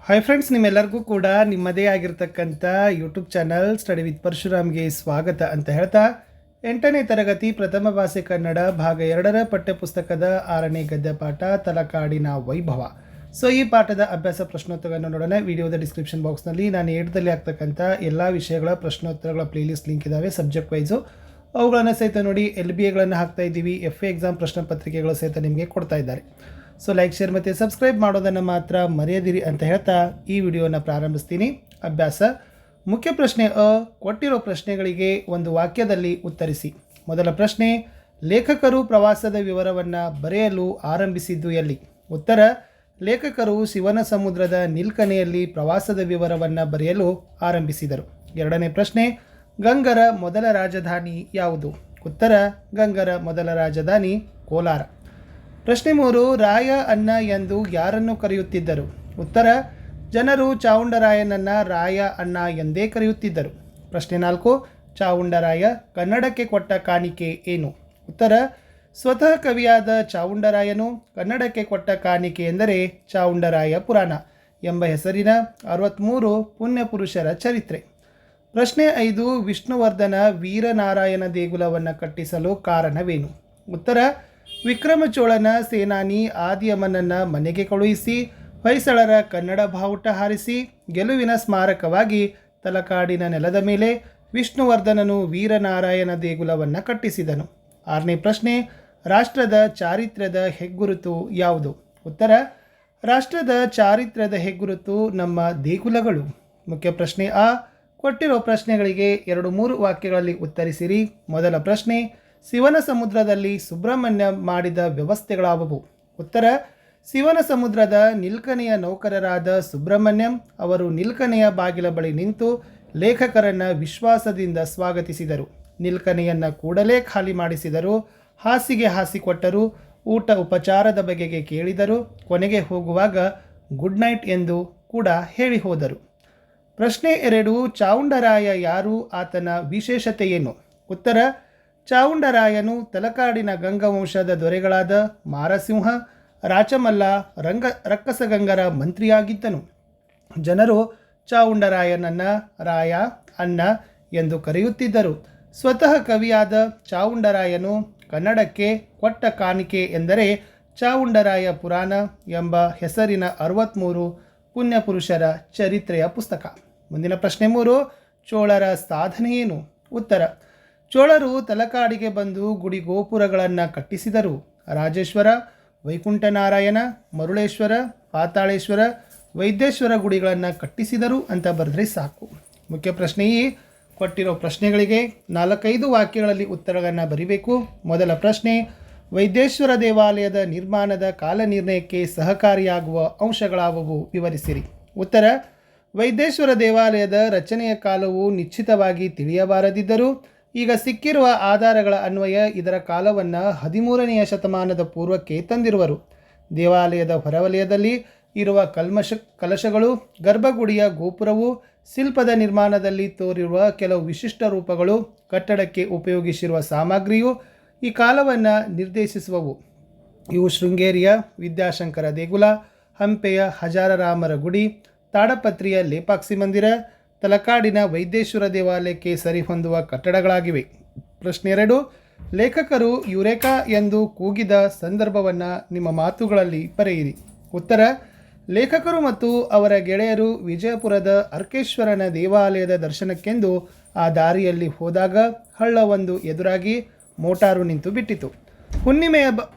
Hi friends, ನಿಮ್ಮೆಲ್ಲರಿಗೂ ಕೂಡ ನಿಮ್ಮದೇ ಆಗಿರ್ತಕ್ಕಂಥ ಯೂಟ್ಯೂಬ್ ಚಾನಲ್ ಸ್ಟಡಿ ವಿತ್ ಪರಶುರಾಮ್ಗೆ ಸ್ವಾಗತ ಅಂತ ಹೇಳ್ತಾ 8ನೇ ತರಗತಿ ಪ್ರಥಮ ಭಾಷೆ ಕನ್ನಡ ಭಾಗ 2ರ ಪಠ್ಯಪುಸ್ತಕದ 6ನೇ ಗದ್ಯ ಪಾಠ ತಲಕಾಡಿನ ವೈಭವ. ಸೊ ಈ ಪಾಠದ ಅಭ್ಯಾಸ ಪ್ರಶ್ನೋತ್ತರಗಳನ್ನು ನೋಡೋಣ. ವಿಡಿಯೋದ ಡಿಸ್ಕ್ರಿಪ್ಷನ್ ಬಾಕ್ಸ್ನಲ್ಲಿ ನಾನು ಏಡ್ದಲ್ಲಿ ಆಗ್ತಕ್ಕಂಥ ಎಲ್ಲ ವಿಷಯಗಳ ಪ್ರಶ್ನೋತ್ತರಗಳ ಪ್ಲೇಲಿಸ್ಟ್ ಲಿಂಕ್ ಇದ್ದಾವೆ ಸಬ್ಜೆಕ್ಟ್ ವೈಸು. ಅವುಗಳನ್ನು ಸಹಿತ ನೋಡಿ. LBAಗಳನ್ನು ಹಾಕ್ತಾ ಇದ್ದೀವಿ. FA ಎಕ್ಸಾಮ್ ಪ್ರಶ್ನೆ ಪತ್ರಿಕೆಗಳು ಸಹಿತ ನಿಮಗೆ ಕೊಡ್ತಾ ಇದ್ದಾರೆ. ಸೊ ಲೈಕ್, ಶೇರ್ ಮತ್ತು ಸಬ್ಸ್ಕ್ರೈಬ್ ಮಾಡೋದನ್ನು ಮಾತ್ರ ಮರೆಯದಿರಿ ಅಂತ ಹೇಳ್ತಾ ಈ ವಿಡಿಯೋನ ಪ್ರಾರಂಭಿಸ್ತೀನಿ. ಅಭ್ಯಾಸ ಮುಖ್ಯ ಪ್ರಶ್ನೆ ಅ, ಕೊಟ್ಟಿರೋ ಪ್ರಶ್ನೆಗಳಿಗೆ ಒಂದು ವಾಕ್ಯದಲ್ಲಿ ಉತ್ತರಿಸಿ. ಮೊದಲ ಪ್ರಶ್ನೆ, ಲೇಖಕರು ಪ್ರವಾಸದ ವಿವರವನ್ನು ಬರೆಯಲು ಆರಂಭಿಸಿದ್ದು ಎಲ್ಲಿ? ಉತ್ತರ, ಲೇಖಕರು ಶಿವನ ಸಮುದ್ರದ ನಿಲ್ಕನೆಯಲ್ಲಿ ಪ್ರವಾಸದ ವಿವರವನ್ನು ಬರೆಯಲು ಆರಂಭಿಸಿದರು. ಎರಡನೇ ಪ್ರಶ್ನೆ, ಗಂಗರ ಮೊದಲ ರಾಜಧಾನಿ ಯಾವುದು? ಉತ್ತರ, ಗಂಗರ ಮೊದಲ ರಾಜಧಾನಿ ಕೋಲಾರ. ಪ್ರಶ್ನೆ 3, ರಾಯ ಅನ್ನ ಎಂದು ಯಾರನ್ನು ಕರೆಯುತ್ತಿದ್ದರು? ಉತ್ತರ, ಜನರು ಚಾವುಂಡರಾಯನನ್ನು ರಾಯ ಅನ್ನ ಎಂದೇ ಕರೆಯುತ್ತಿದ್ದರು. ಪ್ರಶ್ನೆ 4, ಚಾವುಂಡರಾಯ ಕನ್ನಡಕ್ಕೆ ಕೊಟ್ಟ ಕಾಣಿಕೆ ಏನು? ಉತ್ತರ, ಸ್ವತಃ ಕವಿಯಾದ ಚಾವುಂಡರಾಯನು ಕನ್ನಡಕ್ಕೆ ಕೊಟ್ಟ ಕಾಣಿಕೆ ಎಂದರೆ ಚಾವುಂಡರಾಯ ಪುರಾಣ ಎಂಬ ಹೆಸರಿನ 63 ಪುಣ್ಯ ಪುರುಷರ ಚರಿತ್ರೆ. ಪ್ರಶ್ನೆ 5, ವಿಷ್ಣುವರ್ಧನ ವೀರನಾರಾಯಣ ದೇಗುಲವನ್ನು ಕಟ್ಟಿಸಲು ಕಾರಣವೇನು? ಉತ್ತರ, ವಿಕ್ರಮಚೋಳನ ಸೇನಾನಿ ಆದಿಯಮನನ್ನು ಮನೆಗೆ ಕಳುಹಿಸಿ ಹೊಯ್ಸಳರ ಕನ್ನಡ ಬಾವುಟ ಹಾರಿಸಿ ಗೆಲುವಿನ ಸ್ಮಾರಕವಾಗಿ ತಲಕಾಡಿನ ನೆಲದ ಮೇಲೆ ವಿಷ್ಣುವರ್ಧನನು ವೀರನಾರಾಯಣ ದೇಗುಲವನ್ನು ಕಟ್ಟಿಸಿದನು. 6ನೇ ಪ್ರಶ್ನೆ, ರಾಷ್ಟ್ರದ ಚಾರಿತ್ರ್ಯದ ಹೆಗ್ಗುರುತು ಯಾವುದು? ಉತ್ತರ, ರಾಷ್ಟ್ರದ ಚಾರಿತ್ರ್ಯದ ಹೆಗ್ಗುರುತು ನಮ್ಮ ದೇಗುಲಗಳು. ಮುಖ್ಯ ಪ್ರಶ್ನೆ ಅ, ಕೊಟ್ಟಿರೋ ಪ್ರಶ್ನೆಗಳಿಗೆ 2-3 ವಾಕ್ಯಗಳಲ್ಲಿ ಉತ್ತರಿಸಿರಿ. ಮೊದಲ ಪ್ರಶ್ನೆ, ಶಿವನ ಸಮುದ್ರದಲ್ಲಿ ಸುಬ್ರಹ್ಮಣ್ಯ ಮಾಡಿದ ವ್ಯವಸ್ಥೆಗಳಾವುವು? ಉತ್ತರ, ಶಿವನ ಸಮುದ್ರದ ನಿಲ್ಕನೆಯ ನೌಕರರಾದ ಸುಬ್ರಹ್ಮಣ್ಯಂ ಅವರು ನಿಲ್ಕನೆಯ ಬಾಗಿಲ ಬಳಿ ನಿಂತು ಲೇಖಕರನ್ನು ವಿಶ್ವಾಸದಿಂದ ಸ್ವಾಗತಿಸಿದರು. ನಿಲ್ಕನೆಯನ್ನು ಕೂಡಲೇ ಖಾಲಿ ಮಾಡಿಸಿದರು. ಹಾಸಿಗೆ ಹಾಸಿಕೊಟ್ಟರು. ಊಟ ಉಪಚಾರದ ಬಗೆಗೆ ಕೇಳಿದರು. ಕೊನೆಗೆ ಹೋಗುವಾಗ ಗುಡ್ ನೈಟ್ ಎಂದು ಕೂಡ ಹೇಳಿ ಹೋದರು. ಪ್ರಶ್ನೆ 2, ಚಾವುಂಡರಾಯ ಯಾರು? ಆತನ ವಿಶೇಷತೆ ಏನು? ಉತ್ತರ, ಚಾವುಂಡರಾಯನು ತಲಕಾಡಿನ ಗಂಗವಂಶದ ದೊರೆಗಳಾದ ಮಾರಸಿಂಹ, ರಾಚಮಲ್ಲ, ರಕ್ಕಸಗಂಗರ ಮಂತ್ರಿಯಾಗಿದ್ದನು. ಜನರು ಚಾವುಂಡರಾಯನನ್ನು ರಾಯ ಅನ್ನ ಎಂದು ಕರೆಯುತ್ತಿದ್ದರು. ಸ್ವತಃ ಕವಿಯಾದ ಚಾವುಂಡರಾಯನು ಕನ್ನಡಕ್ಕೆ ಕೊಟ್ಟ ಕಾಣಿಕೆ ಎಂದರೆ ಚಾವುಂಡರಾಯ ಪುರಾಣ ಎಂಬ ಹೆಸರಿನ 63 ಪುಣ್ಯ ಪುರುಷರ ಚರಿತ್ರೆಯ ಪುಸ್ತಕ. ಮುಂದಿನ ಪ್ರಶ್ನೆ 3, ಚೋಳರ ಸಾಧನೆ ಏನು? ಉತ್ತರ, ಚೋಳರು ತಲಕಾಡಿಗೆ ಬಂದು ಗುಡಿ ಗೋಪುರಗಳನ್ನು ಕಟ್ಟಿಸಿದರು. ರಾಜೇಶ್ವರ, ವೈಕುಂಠನಾರಾಯಣ, ಮರುಳೇಶ್ವರ, ಪಾತಾಳೇಶ್ವರ, ವೈದ್ಯೇಶ್ವರ ಗುಡಿಗಳನ್ನು ಕಟ್ಟಿಸಿದರು ಅಂತ ಬರೆದ್ರೆ ಸಾಕು. ಮುಖ್ಯ ಪ್ರಶ್ನೆ ಈ, ಕೊಟ್ಟಿರೋ ಪ್ರಶ್ನೆಗಳಿಗೆ 4-5 ವಾಕ್ಯಗಳಲ್ಲಿ ಉತ್ತರಗಳನ್ನು ಬರೀಬೇಕು. ಮೊದಲ ಪ್ರಶ್ನೆ, ವೈದ್ಯೇಶ್ವರ ದೇವಾಲಯದ ನಿರ್ಮಾಣದ ಕಾಲ ನಿರ್ಣಯಕ್ಕೆ ಸಹಕಾರಿಯಾಗುವ ಅಂಶಗಳಾವುವು? ವಿವರಿಸಿರಿ. ಉತ್ತರ, ವೈದ್ಯೇಶ್ವರ ದೇವಾಲಯದ ರಚನೆಯ ಕಾಲವು ನಿಶ್ಚಿತವಾಗಿ ತಿಳಿಯಬಾರದಿದ್ದರೂ ಈಗ ಸಿಕ್ಕಿರುವ ಆಧಾರಗಳ ಅನ್ವಯ ಇದರ ಕಾಲವನ್ನು 13ನೇ ಶತಮಾನದ ಪೂರ್ವಕ್ಕೆ ತಂದಿರುವರು. ದೇವಾಲಯದ ಹೊರವಲಯದಲ್ಲಿ ಇರುವ ಕಲಶಗಳು, ಗರ್ಭಗುಡಿಯ ಗೋಪುರವು, ಶಿಲ್ಪದ ನಿರ್ಮಾಣದಲ್ಲಿ ತೋರಿರುವ ಕೆಲವು ವಿಶಿಷ್ಟ ರೂಪಗಳು, ಕಟ್ಟಡಕ್ಕೆ ಉಪಯೋಗಿಸಿರುವ ಸಾಮಗ್ರಿಯು ಈ ಕಾಲವನ್ನು ನಿರ್ದೇಶಿಸುವವು. ಇವು ಶೃಂಗೇರಿಯ ವಿದ್ಯಾಶಂಕರ ದೇಗುಲ, ಹಂಪೆಯ ಹಜಾರರಾಮರ ಗುಡಿ, ತಾಡಪತ್ರಿಯ ಲೇಪಾಕ್ಷಿ ಮಂದಿರ, ತಲಕಾಡಿನ ವೈದ್ಯೇಶ್ವರ ದೇವಾಲಯಕ್ಕೆ ಸರಿಹೊಂದುವ ಕಟ್ಟಡಗಳಾಗಿವೆ. ಪ್ರಶ್ನೆ 2, ಲೇಖಕರು ಯುರೇಕಾ ಎಂದು ಕೂಗಿದ ಸಂದರ್ಭವನ್ನು ನಿಮ್ಮ ಮಾತುಗಳಲ್ಲಿ ಬರೆಯಿರಿ. ಉತ್ತರ, ಲೇಖಕರು ಮತ್ತು ಅವರ ಗೆಳೆಯರು ವಿಜಯಪುರದ ಅರ್ಕೇಶ್ವರನ ದೇವಾಲಯದ ದರ್ಶನಕ್ಕೆಂದು ಆ ದಾರಿಯಲ್ಲಿ ಹೋದಾಗ ಹಳ್ಳವೊಂದು ಎದುರಾಗಿ ಮೋಟಾರು ನಿಂತು ಬಿಟ್ಟಿತು. ಹುಣ್ಣಿಮೆಯ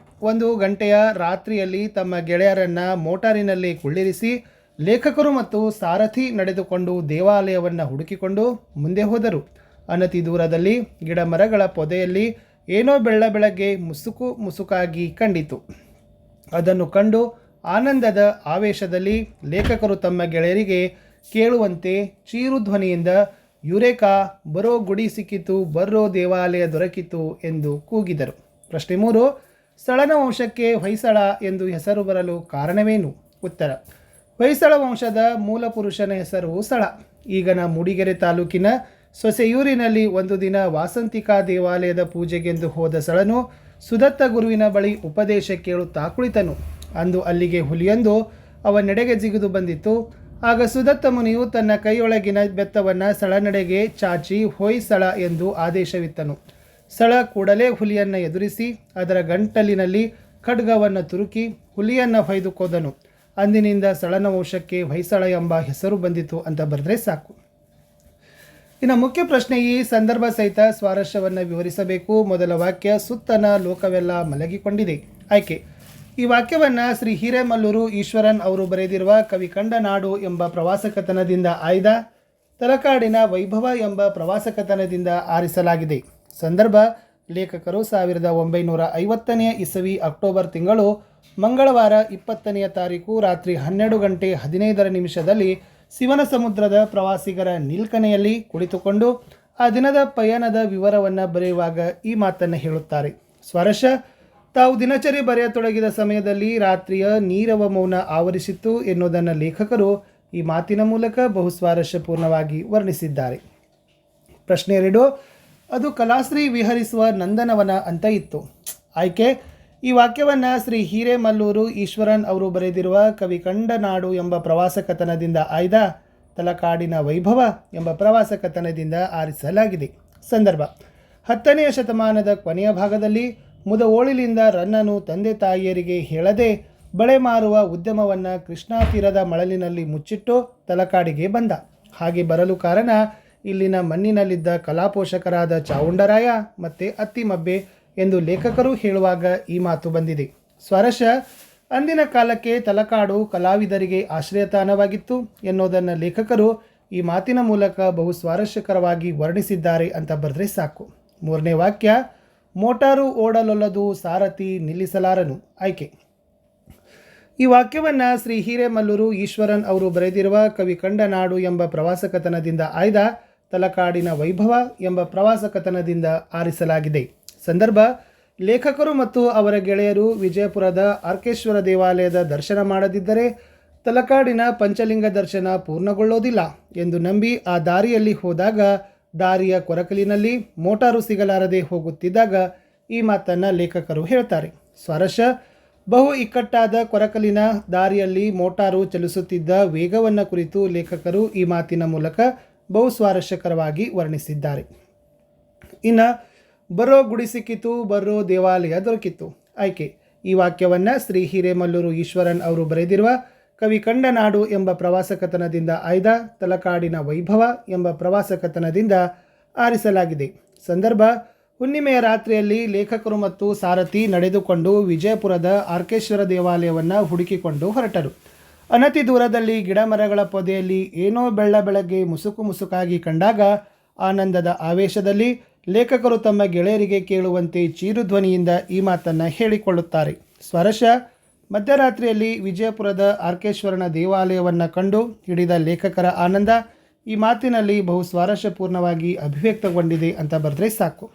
1 ಗಂಟೆಯ ರಾತ್ರಿಯಲ್ಲಿ ತಮ್ಮ ಗೆಳೆಯರನ್ನು ಮೋಟಾರಿನಲ್ಲಿ ಕುಳ್ಳಿರಿಸಿ ಲೇಖಕರು ಮತ್ತು ಸಾರಥಿ ನಡೆದುಕೊಂಡು ದೇವಾಲಯವನ್ನು ಹುಡುಕಿಕೊಂಡು ಮುಂದೆ ಹೋದರು. ಅನತಿ ದೂರದಲ್ಲಿ ಗಿಡ ಮರಗಳ ಪೊದೆಯಲ್ಲಿ ಏನೋ ಬೆಳ್ಳಗೆ ಮುಸುಕಾಗಿ ಕಂಡಿತು. ಅದನ್ನು ಕಂಡು ಆನಂದದ ಆವೇಶದಲ್ಲಿ ಲೇಖಕರು ತಮ್ಮ ಗೆಳೆಯರಿಗೆ ಕೇಳುವಂತೆ ಚೀರು ಧ್ವನಿಯಿಂದ ಯುರೇಕಾ, ಬರೋ ಗುಡಿ ಸಿಕ್ಕಿತು, ಬರೋ ದೇವಾಲಯ ದೊರಕಿತು ಎಂದು ಕೂಗಿದರು. ಪ್ರಶ್ನೆ 3, ಸ್ಥಳನ ವಂಶಕ್ಕೆ ಹೊಯ್ಸಳ ಎಂದು ಹೆಸರು ಬರಲು ಕಾರಣವೇನು? ಉತ್ತರ, ಹೊಯ್ಸಳ ವಂಶದ ಮೂಲ ಪುರುಷನ ಹೆಸರು ಸಳ. ಈಗನ ಮೂಡಿಗೆರೆ ತಾಲೂಕಿನ ಸೊಸೆಯೂರಿನಲ್ಲಿ ಒಂದು ದಿನ ವಾಸಂತಿಕಾ ದೇವಾಲಯದ ಪೂಜೆಗೆಂದು ಹೋದ ಸಳನು ಸುದತ್ತ ಗುರುವಿನ ಬಳಿ ಉಪದೇಶ ಕೇಳುತ್ತಾ ಕುಳಿತನು. ಅಂದು ಅಲ್ಲಿಗೆ ಹುಲಿಯೊಂದು ಅವನೆಡೆಗೆ ಜಿಗಿದು ಬಂದಿತ್ತು. ಆಗ ಸುದತ್ತ ಮುನಿಯು ತನ್ನ ಕೈಯೊಳಗಿನ ಬೆತ್ತವನ್ನು ಸಳನಡೆಗೆ ಚಾಚಿ ಹೊಯ್ ಸಳ ಎಂದು ಆದೇಶವಿತ್ತನು. ಸಳ ಕೂಡಲೇ ಹುಲಿಯನ್ನು ಎದುರಿಸಿ ಅದರ ಗಂಟಲಿನಲ್ಲಿ ಖಡ್ಗವನ್ನು ತುರುಕಿ ಹುಲಿಯನ್ನು ಹೊಯ್ದು ಕೊಂದನು. ಅಂದಿನಿಂದ ಸಳನ ವಂಶಕ್ಕೆ ಹೊಯ್ಸಳ ಎಂಬ ಹೆಸರು ಬಂದಿತು ಅಂತ ಬರೆದ್ರೆ ಸಾಕು. ಇನ್ನು ಮುಖ್ಯ ಪ್ರಶ್ನೆ, ಈ ಸಂದರ್ಭ ಸಹಿತ ಸ್ವಾರಸ್ಯವನ್ನು ವಿವರಿಸಬೇಕು. ಮೊದಲ ವಾಕ್ಯ, ಸುತ್ತನ ಲೋಕವೆಲ್ಲ ಮಲಗಿಕೊಂಡಿದೆ. ಆಯ್ಕೆ, ಈ ವಾಕ್ಯವನ್ನು ಶ್ರೀ ಹಿರೇಮಲ್ಲೂರು ಈಶ್ವರನ್ ಅವರು ಬರೆದಿರುವ ಕವಿ ಕಂಡ ನಾಡು ಎಂಬ ಪ್ರವಾಸಕಥನದಿಂದ ಆಯ್ದ ತಲಕಾಡಿನ ವೈಭವ ಎಂಬ ಪ್ರವಾಸಕಥನದಿಂದ ಆರಿಸಲಾಗಿದೆ. ಸಂದರ್ಭ, ಲೇಖಕರು 1950ನೇ ಇಸವಿ ಅಕ್ಟೋಬರ್ ತಿಂಗಳು ಮಂಗಳವಾರ 20ನೇ ತಾರೀಕು ರಾತ್ರಿ 12 ಗಂಟೆ 15 ನಿಮಿಷದಲ್ಲಿ ಶಿವನ ಸಮುದ್ರದ ಪ್ರವಾಸಿಗರ ನಿಲ್ಕನೆಯಲ್ಲಿ ಕುಳಿತುಕೊಂಡು ಆ ದಿನದ ಪಯಣದ ವಿವರವನ್ನು ಬರೆಯುವಾಗ ಈ ಮಾತನ್ನು ಹೇಳುತ್ತಾರೆ. ಸ್ವಾರಸ್ಯ, ತಾವು ದಿನಚರಿ ಬರೆಯತೊಡಗಿದ ಸಮಯದಲ್ಲಿ ರಾತ್ರಿಯ ನೀರವ ಮೌನ ಆವರಿಸಿತ್ತು ಎನ್ನುವುದನ್ನು ಲೇಖಕರು ಈ ಮಾತಿನ ಮೂಲಕ ಬಹು ಸ್ವಾರಸ್ಯಪೂರ್ಣವಾಗಿ ವರ್ಣಿಸಿದ್ದಾರೆ. ಪ್ರಶ್ನೆ 2, ಅದು ಕಲಾಶ್ರೀ ವಿಹರಿಸುವ ನಂದನವನ ಅಂತ ಇತ್ತು. ಆಯ್ಕೆ, ಈ ವಾಕ್ಯವನ್ನು ಶ್ರೀ ಹಿರೇಮಲ್ಲೂರು ಈಶ್ವರನ್ ಅವರು ಬರೆದಿರುವ ಕವಿ ಕಂಡ ನಾಡು ಎಂಬ ಪ್ರವಾಸಕಥನದಿಂದ ಆಯ್ದ ತಲಕಾಡಿನ ವೈಭವ ಎಂಬ ಪ್ರವಾಸಕಥನದಿಂದ ಆರಿಸಲಾಗಿದೆ. ಸಂದರ್ಭ, 10ನೇ ಶತಮಾನದ ಕೊನೆಯ ಭಾಗದಲ್ಲಿ ಮುದಓಳಿಲಿಂದ ರನ್ನನು ತಂದೆ ತಾಯಿಯರಿಗೆ ಹೇಳದೆ ಬಳೆ ಮಾರುವ ಉದ್ಯಮವನ್ನು ಕೃಷ್ಣಾ ತೀರದ ಮಳಲಿನಲ್ಲಿ ಮುಚ್ಚಿಟ್ಟು ತಲಕಾಡಿಗೆ ಬಂದ. ಹಾಗೆ ಬರಲು ಕಾರಣ ಇಲ್ಲಿನ ಮಣ್ಣಿನಲ್ಲಿದ್ದ ಕಲಾಪೋಷಕರಾದ ಚಾವುಂಡರಾಯ ಮತ್ತು ಅತ್ತಿಮಬ್ಬೆ ಎಂದು ಲೇಖಕರು ಹೇಳುವಾಗ ಈ ಮಾತು ಬಂದಿದೆ. ಸ್ವಾರಸ್ಯ, ಅಂದಿನ ಕಾಲಕ್ಕೆ ತಲಕಾಡು ಕಲಾವಿದರಿಗೆ ಆಶ್ರಯತಾಣವಾಗಿತ್ತು ಎನ್ನುವುದನ್ನು ಲೇಖಕರು ಈ ಮಾತಿನ ಮೂಲಕ ಬಹು ಸ್ವಾರಸ್ಯಕರವಾಗಿ ವರ್ಣಿಸಿದ್ದಾರೆ ಅಂತ ಬರೆದ್ರೆ ಸಾಕು. 3ನೇ ವಾಕ್ಯ, ಮೋಟಾರು ಓಡಲೊಲ್ಲದು ಸಾರಥಿ ನಿಲ್ಲಿಸಲಾರನು. ಆಯ್ಕೆ, ಈ ವಾಕ್ಯವನ್ನು ಶ್ರೀ ಹಿರೇಮಲ್ಲೂರು ಈಶ್ವರನ್ ಅವರು ಬರೆದಿರುವ ಕವಿ ಕಂಡ ನಾಡು ಎಂಬ ಪ್ರವಾಸಕಥನದಿಂದ ಆಯ್ದ ತಲಕಾಡಿನ ವೈಭವ ಎಂಬ ಪ್ರವಾಸಕಥನದಿಂದ ಆರಿಸಲಾಗಿದೆ. ಸಂದರ್ಭ, ಲೇಖಕರು ಮತ್ತು ಅವರ ಗೆಳೆಯರು ವಿಜಯಪುರದ ಆರ್ಕೇಶ್ವರ ದೇವಾಲಯದ ದರ್ಶನ ಮಾಡದಿದ್ದರೆ ತಲಕಾಡಿನ ಪಂಚಲಿಂಗ ದರ್ಶನ ಪೂರ್ಣಗೊಳ್ಳೋದಿಲ್ಲ ಎಂದು ನಂಬಿ ಆ ದಾರಿಯಲ್ಲಿ ಹೋದಾಗ ದಾರಿಯ ಕೊರಕಲಿನಲ್ಲಿ ಮೋಟಾರು ಸಿಗಲಾರದೆ ಹೋಗುತ್ತಿದ್ದಾಗ ಈ ಮಾತನ್ನು ಲೇಖಕರು ಹೇಳ್ತಾರೆ. ಸ್ವಾರಸ್ಯ, ಬಹು ಇಕ್ಕಟ್ಟಾದ ಕೊರಕಲಿನ ದಾರಿಯಲ್ಲಿ ಮೋಟಾರು ಚಲಿಸುತ್ತಿದ್ದ ವೇಗವನ್ನು ಕುರಿತು ಲೇಖಕರು ಈ ಮಾತಿನ ಮೂಲಕ ಬಹು ಸ್ವಾರಸ್ಯಕರವಾಗಿ ವರ್ಣಿಸಿದ್ದಾರೆ. ಇನ್ನು ಬರೋ ಗುಡಿ ಸಿಕ್ಕಿತು, ಬರೋ ದೇವಾಲಯ ದೊರಕಿತ್ತು. ಆಯ್ಕೆ, ಈ ವಾಕ್ಯವನ್ನು ಶ್ರೀ ಹಿರೇಮಲ್ಲೂರು ಈಶ್ವರನ್ ಅವರು ಬರೆದಿರುವ ಕವಿ ಕಂಡ ನಾಡು ಎಂಬ ಪ್ರವಾಸಕಥನದಿಂದ ಆಯ್ದ ತಲಕಾಡಿನ ವೈಭವ ಎಂಬ ಪ್ರವಾಸಕಥನದಿಂದ ಆರಿಸಲಾಗಿದೆ. ಸಂದರ್ಭ, ಹುಣ್ಣಿಮೆಯ ರಾತ್ರಿಯಲ್ಲಿ ಲೇಖಕರು ಮತ್ತು ಸಾರಥಿ ನಡೆದುಕೊಂಡು ವಿಜಯಪುರದ ಆರ್ಕೇಶ್ವರ ದೇವಾಲಯವನ್ನು ಹುಡುಕಿಕೊಂಡು ಹೊರಟರು. ಅನತಿ ದೂರದಲ್ಲಿ ಗಿಡಮರಗಳ ಪೊದೆಯಲ್ಲಿ ಏನೋ ಬೆಳಗ್ಗೆ ಮುಸುಕಾಗಿ ಕಂಡಾಗ ಆನಂದದ ಆವೇಶದಲ್ಲಿ ಲೇಖಕರು ತಮ್ಮ ಗೆಳೆಯರಿಗೆ ಕೇಳುವಂತೆ ಚೀರುಧ್ವನಿಯಿಂದ ಈ ಮಾತನ್ನು ಹೇಳಿಕೊಳ್ಳುತ್ತಾರೆ. ಸ್ವಾರಸ್ಯ, ಮಧ್ಯರಾತ್ರಿಯಲ್ಲಿ ವಿಜಯಪುರದ ಆರ್ಕೇಶ್ವರನ ದೇವಾಲಯವನ್ನು ಕಂಡು ಹಿಡಿದ ಲೇಖಕರ ಆನಂದ ಈ ಮಾತಿನಲ್ಲಿ ಬಹು ಸ್ವಾರಸ್ಯಪೂರ್ಣವಾಗಿ ಅಭಿವ್ಯಕ್ತಗೊಂಡಿದೆ ಅಂತ ಬರೆದ್ರೆ ಸಾಕು.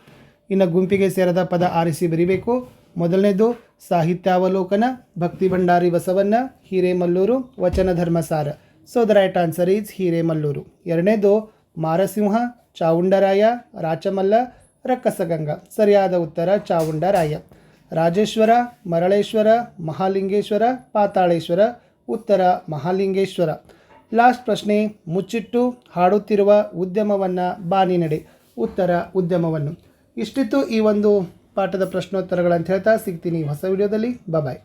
ಇನ್ನು ಗುಂಪಿಗೆ ಸೇರದ ಪದ ಆರಿಸಿ ಬರೀಬೇಕು. ಮೊದಲನೇದು ಸಾಹಿತ್ಯಾವಲೋಕನ, ಭಕ್ತಿ Bhandari Basavanna, Hiremallur, Vachana Dharmasara. So the right answer is Hiremallur. ಎರಡನೇದು ಮಾರಸಿಂಹ, ಚಾವುಂಡರಾಯ, ರಾಚಮಲ್ಲ, ರಕ್ಕಸಗಂಗಾ. ಸರಿಯಾದ ಉತ್ತರ ಚಾವುಂಡರಾಯ. ರಾಜೇಶ್ವರ, ಮರಳೇಶ್ವರ, ಮಹಾಲಿಂಗೇಶ್ವರ, ಪಾತಾಳೇಶ್ವರ. ಉತ್ತರ ಮಹಾಲಿಂಗೇಶ್ವರ. ಲಾಸ್ಟ್ ಪ್ರಶ್ನೆ, ಮುಚ್ಚಿಟ್ಟು ಹಾಡುತ್ತಿರುವ ಉದ್ಯಮವನ್ನು ಬಾನಿ ನಡೆ. ಉತ್ತರ ಉದ್ಯಮವನ್ನು. ಇಷ್ಟಿತ್ತು ಈ ಒಂದು ಪಾಠದ ಪ್ರಶ್ನೋತ್ತರಗಳಂತ ಹೇಳ್ತಾ ಸಿಗ್ತೀನಿ ಹೊಸ ವಿಡಿಯೋದಲ್ಲಿ. ಬಾಯ್.